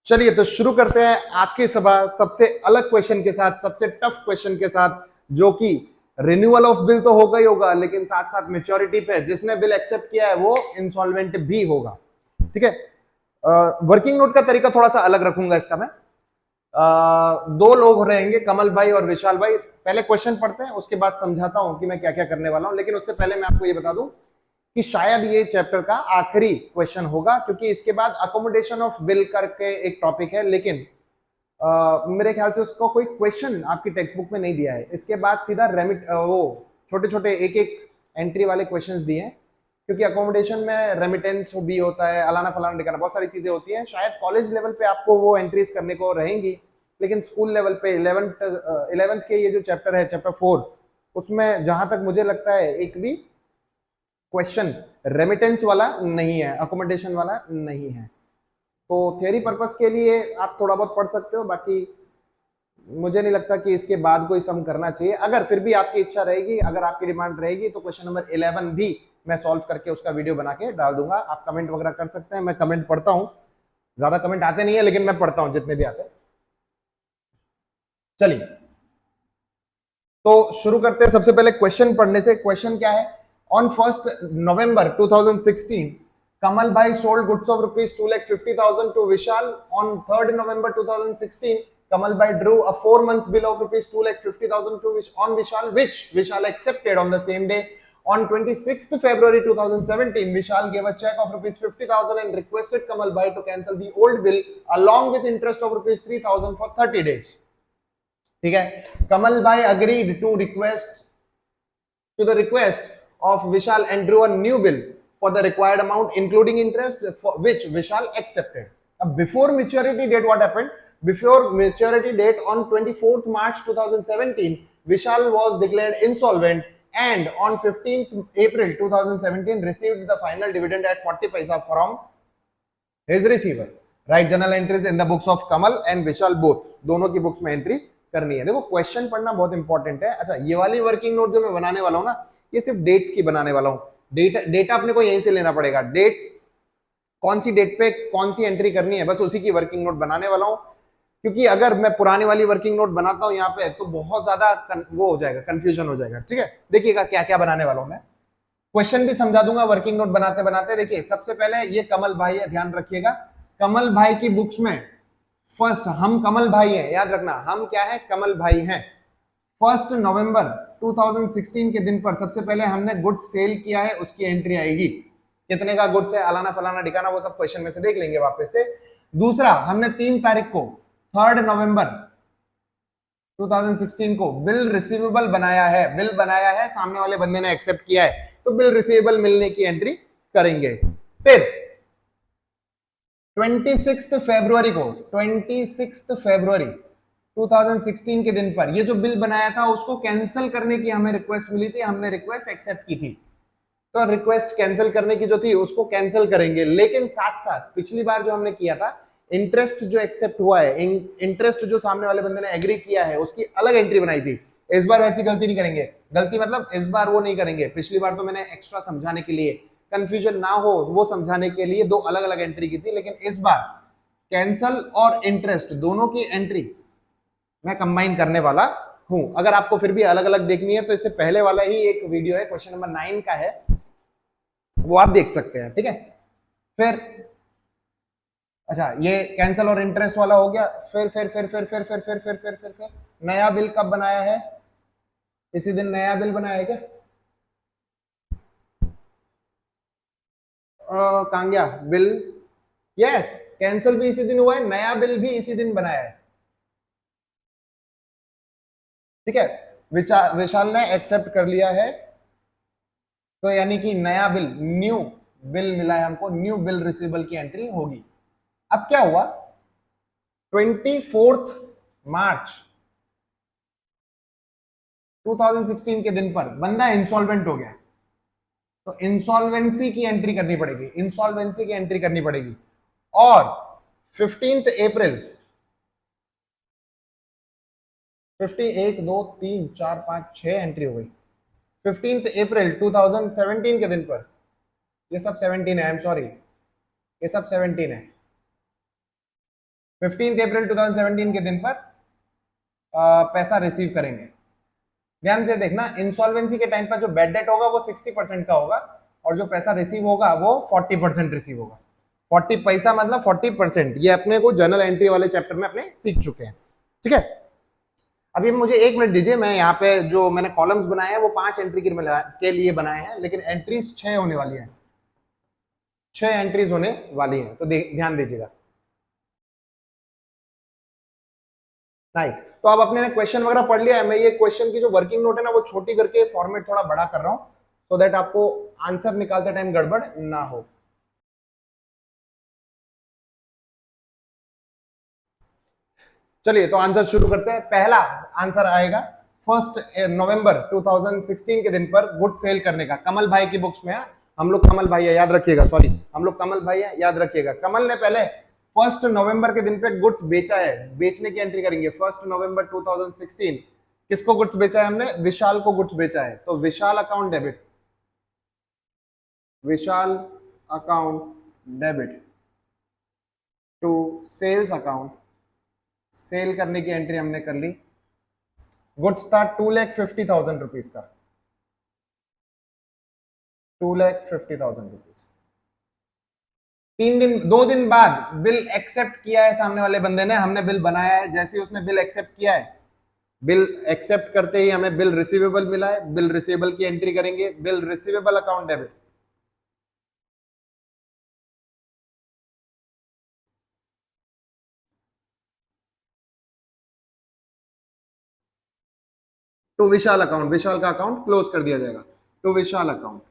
चलिए तो शुरू करते हैं आज की सभा सबसे अलग क्वेश्चन के साथ, सबसे टफ क्वेश्चन के साथ, जो कि रिन्यूअल ऑफ बिल तो होगा ही होगा, लेकिन साथ साथ मेच्योरिटी पे जिसने बिल एक्सेप्ट किया है वो इंसॉल्वेंट भी होगा। ठीक है। वर्किंग नोट का तरीका थोड़ा सा अलग रखूंगा इसका मैं। दो लोग रहेंगे, कमल भाई और विशाल भाई। पहले क्वेश्चन पढ़ते हैं, उसके बाद समझाता हूं कि मैं क्या क्या करने वाला हूं। लेकिन उससे पहले मैं आपको ये बता दूं कि शायद ये चैप्टर का आखिरी क्वेश्चन होगा, क्योंकि इसके बाद अकोमोडेशन ऑफ बिल करके एक टॉपिक है, लेकिन मेरे ख्याल से उसका कोई क्वेश्चन आपकी टेक्स्ट बुक में नहीं दिया है। इसके बाद सीधा वो छोटे छोटे एक एक एंट्री वाले क्वेश्चंस दिए हैं, क्योंकि अकोमोडेशन में रेमिटेंस भी होता है, अलाना फलाना ठिकाना, बहुत सारी चीजें होती हैं। शायद कॉलेज लेवल पे आपको वो एंट्रीज करने को रहेंगी, लेकिन स्कूल लेवल पे इलेवेंथ के ये जो चैप्टर है, चैप्टर 4, उसमें जहां तक मुझे लगता है एक भी क्वेश्चन रेमिटेंस वाला नहीं है, अकोमोडेशन वाला नहीं है। तो थियरी पर्पस के लिए आप थोड़ा बहुत पढ़ सकते हो, बाकी मुझे नहीं लगता कि इसके बाद कोई सम करना चाहिए। अगर फिर भी आपकी इच्छा रहेगी, अगर आपकी डिमांड रहेगी, तो क्वेश्चन नंबर 11 भी मैं सॉल्व करके उसका वीडियो बना के डाल दूंगा। आप कमेंट वगैरह कर सकते हैं, मैं कमेंट पढ़ता हूं। ज्यादा कमेंट आते नहीं है, लेकिन मैं पढ़ता हूं जितने भी आते हैं। चलिए तो शुरू करते हैं सबसे पहले क्वेश्चन पढ़ने से। क्वेश्चन क्या है? On 1st November 2016, Kamal Bhai sold goods of rupees 2,50,000 to Vishal. On 3rd November 2016, Kamal Bhai drew a 4-month bill of rupees 2,50,000 on Vishal, which Vishal accepted on the same day. On 26th February 2017, Vishal gave a check of rupees 50,000 and requested Kamal Bhai to cancel the old bill along with interest of rupees 3,000 for 30 days. ठीक है। कमल भाई agreed to the request of Vishal and drew a new bill for the required amount including interest, for which Vishal accepted. Before maturity date, what happened? Before maturity date on 24th March 2017, Vishal was declared insolvent and on 15th April 2017 received the final dividend at 40 paisa from his receiver. Write journal entries in the books of Kamal and Vishal both. दोनों की books में entry करनी है। देखो question पढ़ना बहुत important है। अच्छा, ये वाली वर्किंग नोट जो मैं बनाने वाला हूँ ना, ये सिर्फ डेट्स की बनाने वाला हूँ। डेटा अपने को यहीं से लेना पड़ेगा। डेट्स कौन सी डेट पे कौन सी एंट्री करनी है, बस उसी की वर्किंग नोट बनाने वाला हूँ। क्योंकि अगर मैं पुरानी वाली वर्किंग नोट बनाता हूँ यहाँ पे, तो बहुत ज्यादा वो हो जाएगा, कंफ्यूजन हो जाएगा। ठीक है, देखिएगा क्या क्या बनाने वाला हूँ मैं। क्वेश्चन भी समझा दूंगा वर्किंग नोट बनाते बनाते। देखिए सबसे पहले ये कमल भाई है, ध्यान रखिएगा। कमल भाई की बुक्स में फर्स्ट, हम कमल भाई हैं, याद रखना, हम क्या है? कमल भाई हैं। 1 नवंबर 2016 के दिन पर सबसे पहले हमने गुड्स सेल किया है, उसकी एंट्री आएगी। कितने का गुड्स है, अलाना फलाना ठिकाना, वो सब क्वेश्चन में से देख लेंगे वापस से। दूसरा, हमने 3 तारीख को 3 नवंबर 2016 को बिल रिसीवेबल बनाया है। बिल बनाया है, सामने वाले बंदे ने एक्सेप्ट किया है, तो बिल रिसीवेबल मिलने की एंट्री करेंगे। फिर 26 फरवरी को, 26 फरवरी 2016 के दिन पर ये जो बिल बनाया था उसको कैंसिल करने की हमें रिक्वेस्ट मिली थी, हमने रिक्वेस्ट एक्सेप्ट की थी। तो रिक्वेस्ट कैंसिल करने की जो थी उसको कैंसिल करेंगे, लेकिन साथ साथ पिछली बार जो हमने किया था, इंटरेस्ट जो एक्सेप्ट हुआ है, इंटरेस्ट जो सामने वाले बंदे ने एग्री किया है, उसकी अलग एंट्री बनाई थी। इस बार ऐसी गलती नहीं करेंगे। गलती मतलब इस बार वो नहीं करेंगे। पिछली बार तो मैंने एक्स्ट्रा समझाने के लिए, कंफ्यूजन ना हो वो समझाने के लिए 2 अलग अलग एंट्री की थी, लेकिन इस बार कैंसल और इंटरेस्ट दोनों की एंट्री मैं कंबाइन करने वाला हूं। अगर आपको फिर भी अलग अलग देखनी है तो इससे पहले वाला ही एक वीडियो है, क्वेश्चन नंबर 9 का है, वो आप देख सकते हैं। ठीक है। फिर अच्छा, ये कैंसल और इंटरेस्ट वाला हो गया। फिर नया बिल कब बनाया है? इसी दिन नया बिल बनाया है क्या? कहां गया बिल? यस, कैंसल भी इसी दिन हुआ है, नया बिल भी इसी दिन बनाया है। ठीक है, विशाल ने एक्सेप्ट कर लिया है, तो यानी कि नया बिल, न्यू बिल मिला है हमको, न्यू बिल रिसीवेबल की एंट्री होगी। अब क्या हुआ? 24 मार्च 2016 के दिन पर बंदा इंसॉल्वेंट हो गया, तो इंसॉल्वेंसी की एंट्री करनी पड़ेगी, इंसॉल्वेंसी की एंट्री करनी पड़ेगी। और 15 अप्रैल 1 2 3 4 5 6 एंट्री हो गई। 15 अप्रैल 2017 के दिन पर, ये सब 17 है, आई एम सॉरी, ये सब 17 है। 15 अप्रैल 2017 के दिन पर पैसा रिसीव करेंगे। ध्यान से देखना, इंसॉल्वेंसी के टाइम पर जो बैड डेट होगा वो 60% का होगा और जो पैसा रिसीव होगा वो 40% रिसीव होगा। 40 पैसा मतलब 40%। ये अपने को जर्नल एंट्री वाले चैप्टर में अपने सीख चुके हैं। ठीक है, अभी मुझे 1 मिनट दीजिए। मैं यहाँ पे जो मैंने कॉलम्स बनाए हैं वो 5 एंट्री के लिए बनाए हैं, लेकिन एंट्रीज 6 होने वाली है। 6 एंट्रीज होने वाली है, तो ध्यान दीजिएगा। नाइस। तो अब अपने ने क्वेश्चन वगैरह पढ़ लिया है। मैं ये क्वेश्चन की जो वर्किंग नोट है ना वो छोटी करके फॉर्मेट थोड़ा बड़ा कर रहा हूं, सो दैट आपको आंसर निकालते टाइम गड़बड़ ना हो। चलिए तो आंसर शुरू करते हैं। पहला आंसर आएगा 1 नवंबर 2016 के दिन पर गुड सेल करने का। कमल भाई की बुक्स में है, हम लोग कमल भाई है, याद रखिएगा। सॉरी, हम लोग कमल भाई है, याद रखिएगा। कमल ने पहले 1 नवंबर के दिन पे गुड्स बेचा है, बेचने की एंट्री करेंगे। 1 नवंबर 2016 किसको गुड्स बेचा है हमने? विशाल को गुड्स बेचा है, तो Vishal account debit, Vishal account debit to sales account. Sale करने की एंट्री हमने कर ली। गुड्स था 2,50,000 रुपीज का, 2,50,000 रुपीज। 2 दिन बाद बिल एक्सेप्ट किया है सामने वाले बंदे ने, हमने बिल बनाया है। जैसे ही उसने बिल एक्सेप्ट किया है, बिल एक्सेप्ट करते ही हमें बिल रिसीवेबल मिला है। बिल रिसीवेबल की एंट्री करेंगे, bill receivable account debit. To Vishal account, Vishal का अकाउंट क्लोज कर दिया जाएगा। टू विशाल अकाउंट,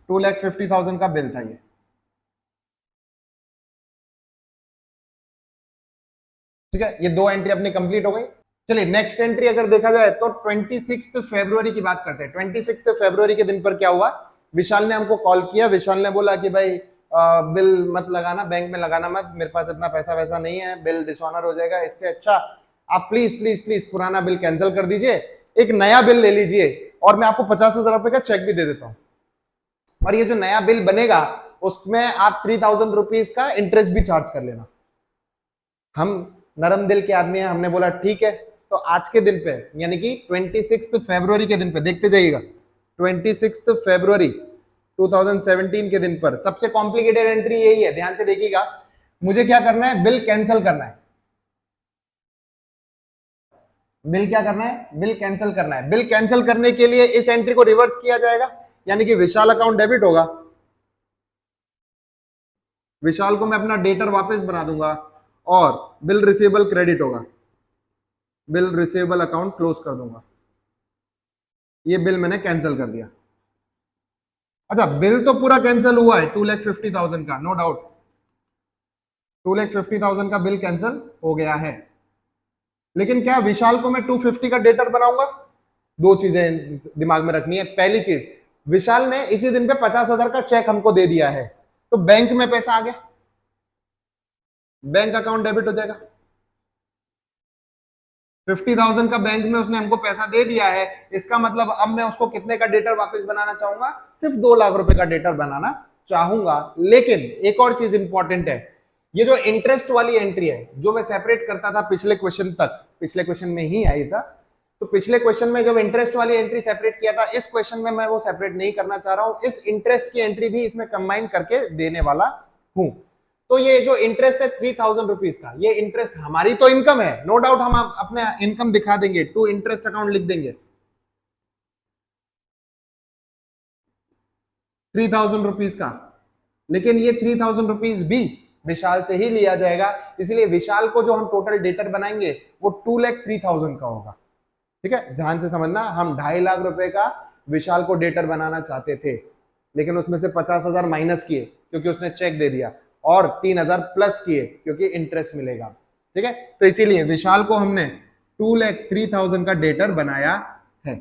2,50,000 का बिल था ये। ठीक है, ये 2 एंट्री अपनी कंप्लीट हो गई। चलिए नेक्स्ट एंट्री अगर देखा जाए तो 26 फरवरी की बात करते हैं। 26 फरवरी के दिन पर क्या हुआ? विशाल ने हमको कॉल किया। विशाल ने बोला कि भाई बिल मत लगाना, बैंक में लगाना मत, मेरे पास इतना पैसा वैसा नहीं है, बिल डिसऑनर हो जाएगा। इससे अच्छा आप प्लीज प्लीज प्लीज पुराना बिल कैंसिल कर दीजिए, एक नया बिल ले लीजिए और मैं आपको 50,000 रुपए का चेक भी दे देता हूँ। और ये जो नया बिल बनेगा उसमें आप 3,000 रुपीज का इंटरेस्ट भी चार्ज कर लेना। हम नरम दिल के आदमी हैं, हमने बोला ठीक है। तो आज के दिन पे यानी कि 26 फरवरी के दिन पे देखते जाइएगा, 26 फरवरी 2017 के दिन पर सबसे कॉम्प्लिकेटेड एंट्री यही है। ध्यान से देखिएगा, मुझे क्या करना है? बिल कैंसिल करना है। बिल क्या करना है? बिल कैंसिल करना है। बिल कैंसिल करने के लिए इस एंट्री को रिवर्स किया जाएगा, यानी कि विशाल अकाउंट डेबिट होगा। विशाल को मैं अपना डेटर वापस बना दूंगा और बिल रिसीवेबल क्रेडिट होगा। बिल रिसीवेबल अकाउंट क्लोज कर दूंगा। ये बिल मैंने कैंसिल कर दिया। अच्छा, बिल तो पूरा कैंसिल हुआ है 2,50,000 का, नो डाउट 2,50,000 का बिल कैंसिल हो गया है। लेकिन क्या विशाल को मैं 250 का डेटर बनाऊंगा? 2 चीजें दिमाग में रखनी है। पहली चीज, विशाल ने इसी दिन पे 50,000 का चेक हमको दे दिया है, तो बैंक में पैसा आ गया, बैंक अकाउंट डेबिट हो जाएगा। 50,000 का बैंक में उसने हमको पैसा दे दिया है, इसका मतलब अब मैं उसको कितने का डेटर वापस बनाना चाहूंगा? सिर्फ 2 लाख रुपए का डेटर बनाना चाहूंगा। लेकिन एक और चीज इंपॉर्टेंट है, ये जो इंटरेस्ट वाली एंट्री है जो मैं सेपरेट करता था पिछले क्वेश्चन तक, पिछले क्वेश्चन में ही आई था, तो पिछले क्वेश्चन में जब इंटरेस्ट वाली एंट्री सेपरेट किया था, इस क्वेश्चन में मैं वो सेपरेट नहीं करना चाह रहा हूं। इस इंटरेस्ट की एंट्री भी इसमें कंबाइन करके देने वाला हूं। तो ये जो इंटरेस्ट है 3,000 रुपीज का, ये इंटरेस्ट हमारी तो इनकम है, नो डाउट हम अपने इनकम दिखा देंगे, टू इंटरेस्ट अकाउंट लिख देंगे 3,000 रुपीज का। लेकिन ये 3,000 रुपीज भी विशाल से ही लिया जाएगा, इसलिए विशाल को जो हम टोटल डेटर बनाएंगे वो 2,03,000 का होगा। ठीक है, ध्यान से समझना, हम 2.5 लाख रुपए का विशाल को डेटर बनाना चाहते थे, लेकिन उसमें से 50,000 माइनस किए क्योंकि उसने चेक दे दिया, और 3,000 प्लस किए क्योंकि इंटरेस्ट मिलेगा। ठीक है, तो इसीलिए विशाल को हमने 2,03,000 का डेटर बनाया है।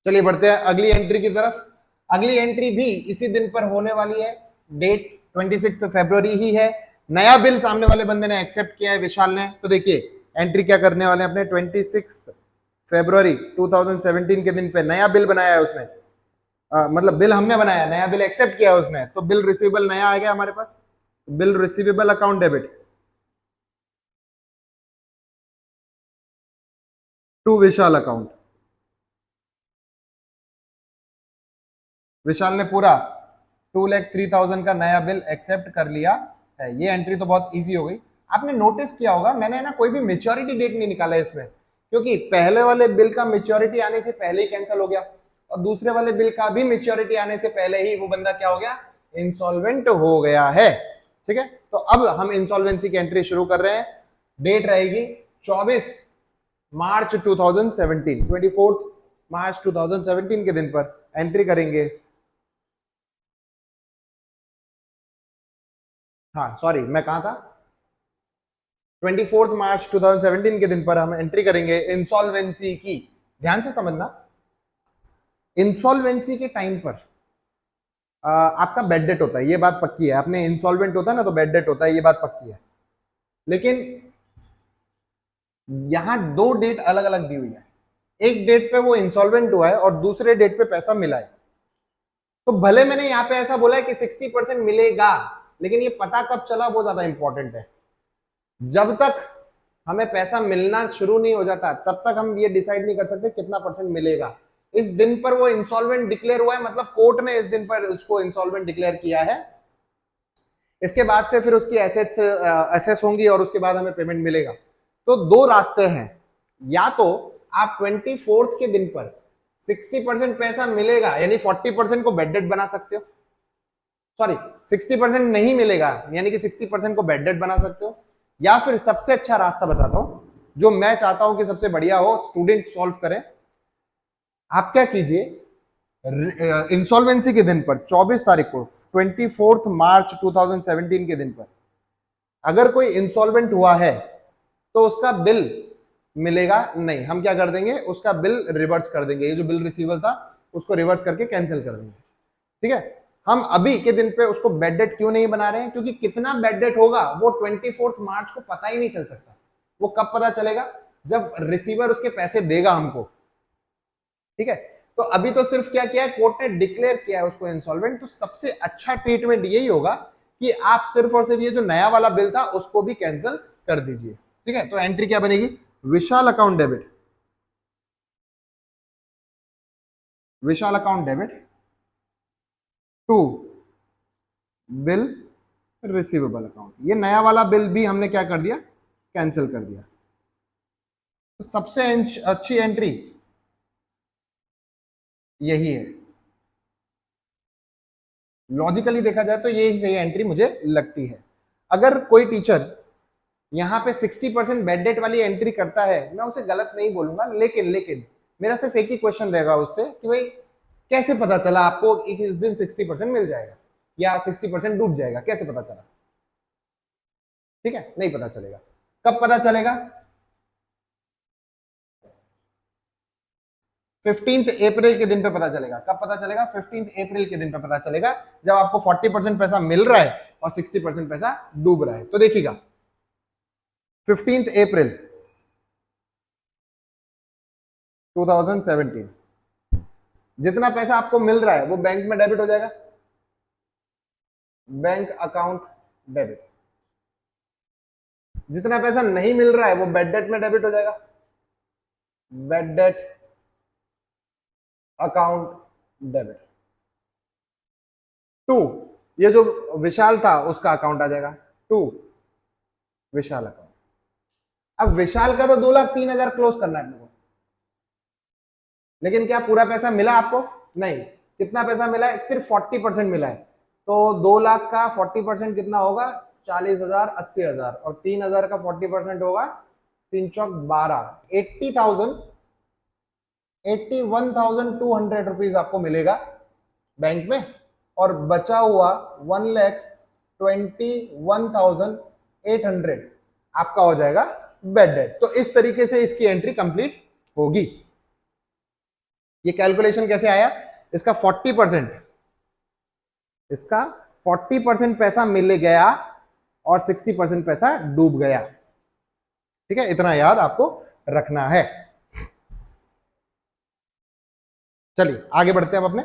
चलिए बढ़ते हैं अगली एंट्री की तरफ। अगली एंट्री भी इसी दिन पर होने वाली है, डेट 26 फरवरी ही है। नया बिल सामने वाले बंदे ने एक्सेप्ट किया है, विशाल ने। तो देखिए एंट्री क्या करने वाले हैं अपने, 26 फरवरी 2017 के दिन पे नया बिल बनाया है उसने, मतलब बिल हमने बनाया, नया बिल एक्सेप्ट किया है उसने, तो बिल रिसीवेबल नया आ गया हमारे पास। Bill receivable account debit to Vishal account. Vishal ने पूरा 2,03,000 का नया बिल एक्सेप्ट कर लिया है। ये एंट्री तो बहुत इजी हो गई। आपने नोटिस किया होगा मैंने ना कोई भी मेच्योरिटी डेट नहीं निकाला इसमें, क्योंकि पहले वाले बिल का मेच्योरिटी आने से पहले ही कैंसिल हो गया और दूसरे वाले बिल का भी मेच्योरिटी आने से पहले ही वो बंदा क्या हो गया, इंसॉल्वेंट हो गया है। ठीक है, तो अब हम इंसॉल्वेंसी की एंट्री शुरू कर रहे हैं। डेट रहेगी 24 मार्च 2017, 24 मार्च 2017 के दिन पर एंट्री करेंगे। हाँ सॉरी, मैं कहा था 24 मार्च 2017 के दिन पर हम एंट्री करेंगे इंसॉल्वेंसी की। ध्यान से समझना, इंसॉल्वेंसी के टाइम पर आपका बेड डेट होता है, ये बात पक्की है। आपने इंसॉल्वेंट होता है ना तो बेड डेट होता है, ये बात पक्की है। लेकिन यहां दो डेट अलग अलग दी हुई है। एक डेट पे वो इंसॉल्वेंट हुआ है और दूसरे डेट पे पैसा मिला है। तो भले मैंने यहां पे ऐसा बोला है कि 60% मिलेगा, लेकिन ये पता कब चला वो ज्यादा इंपॉर्टेंट है। जब तक हमें पैसा मिलना शुरू नहीं हो जाता तब तक हम ये डिसाइड नहीं कर सकते कितना परसेंट मिलेगा। इस दिन पर वो इंसॉल्वेंट डिक्लेयर हुआ है, मतलब कोर्ट ने इस दिन पर उसको इंसॉल्वेंट डिक्लेयर किया है। इसके बाद से फिर उसकी एसेट्स असेस होंगी और उसके बाद हमें पेमेंट मिलेगा। तो दो रास्ते हैं, या तो आप 24 के दिन पर 60% पैसा मिलेगा यानी 40% को बेड डेट बना सकते हो, सॉरी 60% नहीं मिलेगा यानी कि 60% को बेड डेट बना सकते हो, या फिर सबसे अच्छा रास्ता बताता हूं जो मैं चाहता हूं कि सबसे बढ़िया हो, स्टूडेंट सॉल्व करें। आप क्या कीजिए, इंसॉल्वेंसी के दिन पर 24 तारीख को 24 मार्च 2017 के दिन पर अगर कोई इंसॉल्वेंट हुआ है तो उसका बिल मिलेगा नहीं। हम क्या कर देंगे, उसका बिल रिवर्स कर देंगे, ये जो बिल रिसीवल था उसको रिवर्स करके कैंसिल कर देंगे। ठीक है, हम अभी के दिन पे उसको बेड डेट क्यों नहीं बना रहे हैं, क्योंकि कितना बेड डेट होगा वो 24 मार्च को पता ही नहीं चल सकता। वो कब पता चलेगा, जब रिसीवर उसके पैसे देगा हमको। ठीक है, तो अभी तो सिर्फ क्या किया है, कोर्ट ने डिक्लेयर किया है उसको इंसॉल्वेंट। तो सबसे अच्छा ट्रीटमेंट यही होगा कि आप सिर्फ और सिर्फ ये जो नया वाला बिल था उसको भी कैंसिल कर दीजिए। ठीक है, तो एंट्री क्या बनेगी, Vishal account debit, Vishal account debit to bill receivable account. ये नया वाला बिल भी हमने क्या कर दिया, कैंसिल कर दिया। तो सबसे अच्छी एंट्री यही है, लॉजिकली देखा जाए तो यही सही एंट्री मुझे लगती है। अगर कोई टीचर यहां पे 60% बेड डेट वाली एंट्री करता है, मैं उसे गलत नहीं बोलूंगा, लेकिन लेकिन मेरा सिर्फ एक ही क्वेश्चन रहेगा उससे कि भाई कैसे पता चला आपको इस दिन 60% मिल जाएगा या 60% डूब जाएगा, कैसे पता चला। ठीक है, नहीं पता चलेगा। कब पता चलेगा, 15 अप्रैल के दिन पे पता चलेगा। कब पता चलेगा, 15 अप्रैल के दिन पे पता चलेगा, जब आपको 40% पैसा मिल रहा है और 60% पैसा डूब रहा है। तो देखिएगा 15 अप्रैल 2017 जितना पैसा आपको मिल रहा है वो बैंक में डेबिट हो जाएगा, बैंक अकाउंट डेबिट। जितना पैसा नहीं मिल रहा है वो बेड डेट में डेबिट हो जाएगा, bad debt account debit to, ये जो विशाल था उसका अकाउंट आ जाएगा, टू विशाल अकाउंट। अब विशाल का तो 2,03,000 क्लोज करना है अपने को, लेकिन क्या पूरा पैसा मिला आपको, नहीं। कितना पैसा मिला है, सिर्फ 40% मिला है। तो 2 लाख का 40% कितना होगा, 40,000, 80,000, और 3,000 का 40% होगा 3 चौक 12, 80,000, 81,200 रुपीज आपको मिलेगा बैंक में, और बचा हुआ 1,21,800 आपका हो जाएगा बेड डेट। तो इस तरीके से इसकी एंट्री कंप्लीट होगी। ये कैलकुलेशन कैसे आया, इसका 40%, इसका 40% पैसा मिल गया और 60% पैसा डूब गया। ठीक है, इतना याद आपको रखना है। चलिए आगे बढ़ते हैं अब अपने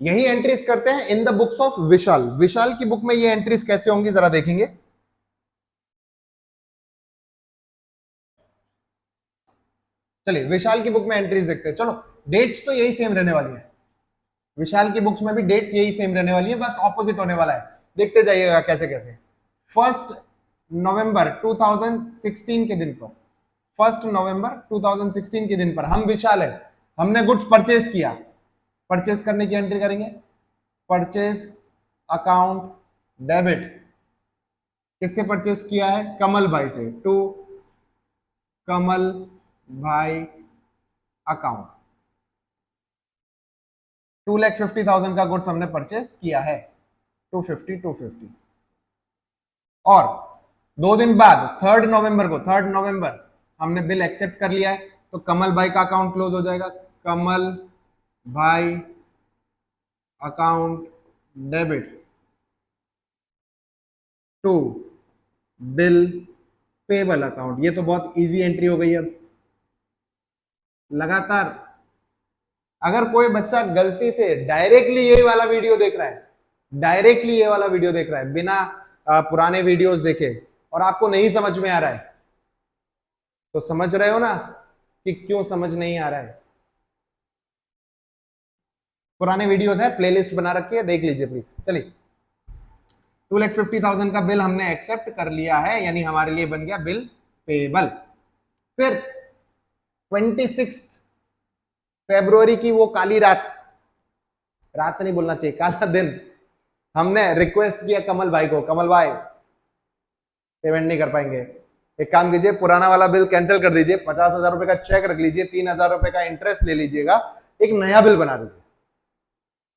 यही एंट्रीज करते हैं इन द बुक्स ऑफ विशाल। विशाल की बुक में ये एंट्रीज कैसे होंगी जरा देखेंगे। चलिए विशाल की बुक में एंट्रीज देखते हैं। चलो डेट्स तो यही सेम रहने वाली है, विशाल की बुक्स में भी डेट्स यही सेम रहने वाली है, बस ऑपोजिट होने वाला है। देखते जाइएगा कैसे कैसे। 1 नवंबर 2016 के दिन पर, 1 नवंबर 2016 के दिन पर हम विशाल है, हमने गुड्स परचेज किया। परचेज करने की एंट्री करेंगे, परचेज अकाउंट डेबिट। किससे परचेज किया है? कमल भाई से, टू कमल भाई अकाउंट। 2,50,000 का गुड्स हमने परचेज किया है, 250। और 2 दिन बाद 3 नवंबर को, 3 नवंबर हमने बिल एक्सेप्ट कर लिया है, तो कमल भाई का अकाउंट क्लोज हो जाएगा। कमल भाई account debit to bill payable account. ये तो बहुत इजी एंट्री हो गई। अब लगातार अगर कोई बच्चा गलती से डायरेक्टली ये वाला वीडियो देख रहा है, डायरेक्टली ये वाला वीडियो देख रहा है बिना पुराने वीडियोस देखे, और आपको नहीं समझ में आ रहा है, तो समझ रहे हो ना कि क्यों समझ नहीं आ रहा है। पुराने वीडियोस है, प्लेलिस्ट बना रखी है, देख लीजिए प्लीज। चलिए 2,50,000 का बिल हमने एक्सेप्ट कर लिया है, यानी हमारे लिए बन गया बिल पेबल। फिर 26 फरवरी की वो काली रात, रात नहीं बोलना चाहिए, काला दिन, हमने रिक्वेस्ट किया कमल भाई को, कमल भाई पेमेंट नहीं कर पाएंगे, एक काम कीजिए पुराना वाला बिल कैंसिल कर दीजिए, 50,000 रुपए का चेक रख लीजिए, 3,000 रुपए का इंटरेस्ट ले लीजिएगा, एक नया बिल बना दीजिए।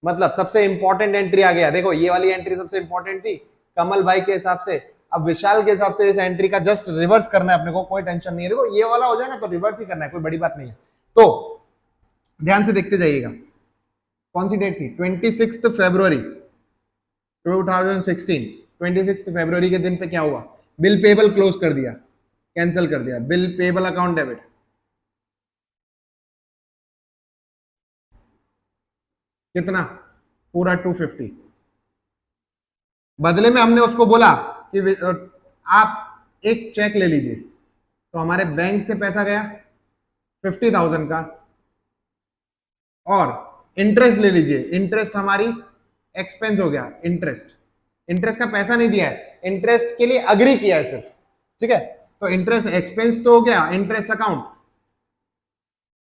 मतलब सबसे इंपॉर्टेंट एंट्री आ गया। देखो ये वाली एंट्री सबसे इंपॉर्टेंट थी कमल भाई के हिसाब से। अब विशाल के हिसाब से इस एंट्री का जस्ट रिवर्स करना है अपने को, कोई टेंशन नहीं है। देखो ये वाला हो जाए ना तो रिवर्स ही करना है, कोई बड़ी बात नहीं है। तो ध्यान से देखते जाइएगा। कौन सी डेट थी? 26 फरवरी 2016। 26 फरवरी के दिन पे क्या हुआ? बिल पेबल क्लोज कर दिया, कैंसिल कर दिया, बिल पेबल अकाउंट डेबिट। कितना? पूरा 250। बदले में हमने उसको बोला कि आप एक चेक ले लीजिए, तो हमारे बैंक से पैसा गया 50,000 का, और इंटरेस्ट ले लीजिए, इंटरेस्ट हमारी एक्सपेंस हो गया। इंटरेस्ट, इंटरेस्ट का पैसा नहीं दिया है, इंटरेस्ट के लिए अग्री किया है सिर्फ, ठीक है। तो इंटरेस्ट एक्सपेंस तो हो गया, इंटरेस्ट अकाउंट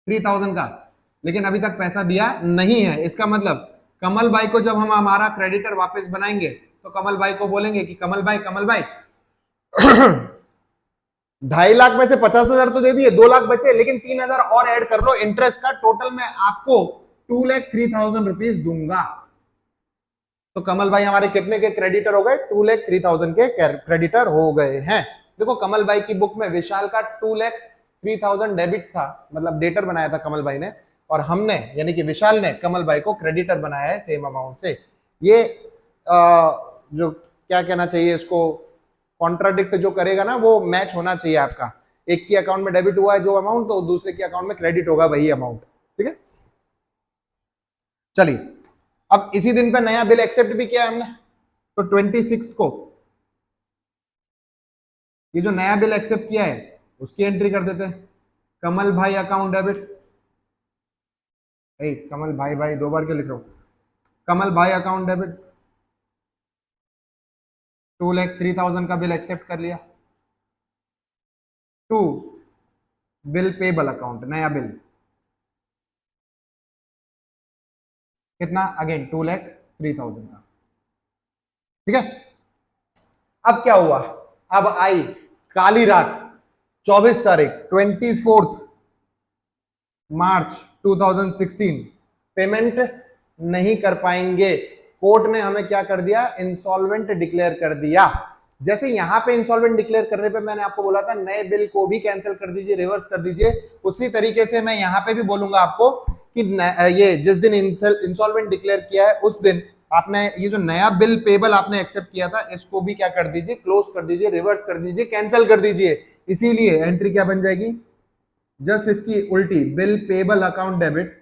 3,000 का, लेकिन अभी तक पैसा दिया नहीं है। इसका मतलब कमल भाई को जब हम हमारा क्रेडिटर वापस बनाएंगे तो कमल भाई को बोलेंगे कि कमल भाई 2.5 लाख में से 50,000 तो दे दिए, 2 लाख बचे, लेकिन 3,000 और ऐड कर लो इंटरेस्ट का, टोटल में आपको 2,03,000 रुपीज दूंगा। तो कमल भाई हमारे कितने के क्रेडिटर हो गए? 2,03,000 के क्रेडिटर हो गए हैं। देखो कमल भाई की बुक में विशाल का 2,03,000 डेबिट था, मतलब डेटर बनाया था कमल भाई ने, और हमने यानी कि विशाल ने कमल भाई को क्रेडिटर बनाया है सेम अमाउंट से। ये जो क्या कहना चाहिए इसको, कॉन्ट्राडिक्ट जो करेगा ना वो मैच होना चाहिए आपका। एक के अकाउंट में डेबिट हुआ है जो अमाउंट, तो दूसरे के अकाउंट में क्रेडिट होगा वही अमाउंट, ठीक है। चलिए अब इसी दिन पे नया बिल एक्सेप्ट भी किया हमने, तो 26 को ये जो नया बिल एक्सेप्ट किया है उसकी एंट्री कर देते हैं। कमल भाई अकाउंट डेबिट, कमल भाई भाई 2 बार क्यों लिख रहा हूं? कमल भाई अकाउंट डेबिट 2,03,000 का बिल एक्सेप्ट कर लिया, टू बिल पेबल अकाउंट, नया बिल कितना? अगेन 2,03,000 का, ठीक है। अब क्या हुआ? अब आई काली रात, 24 तारीख 24 मार्च 2016, पेमेंट नहीं कर पाएंगे। कोर्ट ने हमें क्या कर दिया? इंसॉल्वेंट डिक्लेयर कर दिया। जैसे यहां पे इंसॉल्वेंट डिक्लेयर करने पे मैंने आपको बोला था नए बिल को भी कैंसिल कर दीजिए, रिवर्स कर दीजिए, उसी तरीके से मैं यहां पे भी बोलूंगा आपको कि ये जिस दिन इंसॉल्वेंट डिक्लेयर किया है उस दिन आपने ये जो नया बिल पेबल आपने एक्सेप्ट किया था इसको भी क्या कर दीजिए? क्लोज कर दीजिए, रिवर्स कर दीजिए, कैंसिल कर दीजिए। इसीलिए एंट्री क्या बन जाएगी? जस्ट इसकी उल्टी, bill payable account debit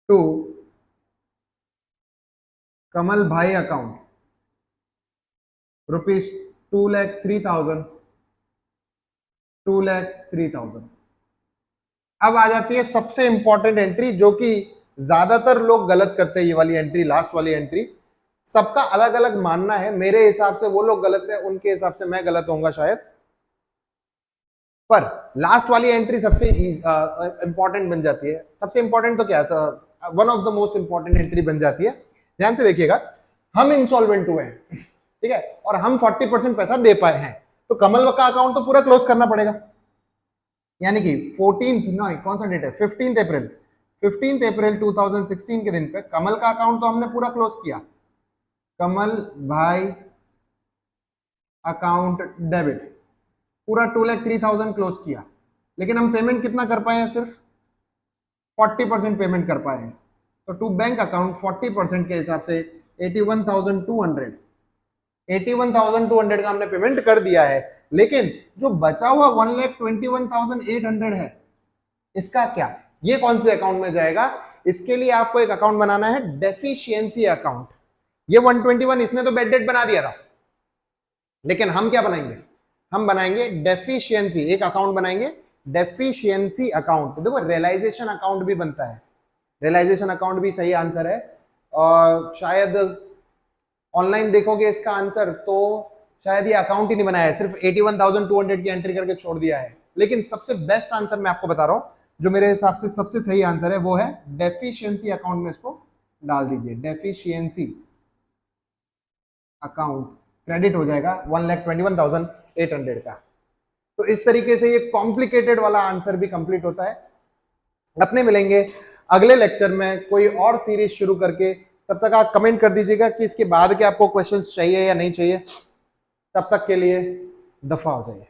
to Kamal भाई अकाउंट रुपीज 2,03,000, 2,03,000। अब आ जाती है सबसे इंपॉर्टेंट एंट्री, जो कि ज्यादातर लोग गलत करते हैं। ये वाली एंट्री, लास्ट वाली एंट्री, सबका अलग अलग मानना है। मेरे हिसाब से वो लोग गलत है, उनके हिसाब से मैं गलत होऊंगा शायद, पर लास्ट वाली एंट्री सबसे इंपॉर्टेंट बन जाती है। सबसे इंपॉर्टेंट तो क्या है, one of the most important entry बन जाती है। ध्यान से देखिएगा, हम इंसॉल्वेंट हुए हैं, ठीक है, और हम 40% पैसा दे पाए हैं, तो कमल का अकाउंट तो पूरा क्लोज करना पड़ेगा। यानी कि 14th, कौन सा डेट है, 15 अप्रैल, 15 अप्रैल 2016 के दिन पे कमल का अकाउंट तो हमने पूरा क्लोज किया। कमल भाई अकाउंट डेबिट पूरा 2,03,000 क्लोज किया, लेकिन हम पेमेंट कितना कर पाए हैं, सिर्फ 40% पेमेंट कर पाए हैं। तो टू बैंक अकाउंट 40% के हिसाब से 81,200, 81,200 का हमने पेमेंट कर दिया है। लेकिन जो बचा हुआ 1,21,800 है, इसका क्या, ये कौन से अकाउंट में जाएगा? इसके लिए आपको एक अकाउंट बनाना है, डेफिशिएंसी अकाउंट। ये 121 इसने तो बेड डेट बना दिया था, लेकिन हम क्या बनाएंगे, हम बनाएंगे डेफिशिएंसी, एक अकाउंट बनाएंगे डेफिशिएंसी अकाउंट। तो देखो रियलाइजेशन अकाउंट भी बनता है, रियलाइजेशन अकाउंट भी सही आंसर है। और शायद ऑनलाइन देखोगे इसका आंसर तो शायद ये अकाउंट ही नहीं बनाया है, सिर्फ 81,200 की एंट्री करके छोड़ दिया है। लेकिन सबसे बेस्ट आंसर मैं आपको बता रहा हूं, जो मेरे हिसाब से सबसे सही आंसर है, वो है डेफिशिएंसी अकाउंट में इसको डाल दीजिए। डेफिशिएंसी अकाउंट क्रेडिट हो जाएगा 1,21,800 का। तो इस तरीके से ये कॉम्प्लिकेटेड वाला आंसर भी कंप्लीट होता है। अपने मिलेंगे अगले लेक्चर में कोई और सीरीज शुरू करके। तब तक आप कमेंट कर दीजिएगा कि इसके बाद के आपको क्वेश्चंस चाहिए या नहीं चाहिए। तब तक के लिए दफा हो जाइए।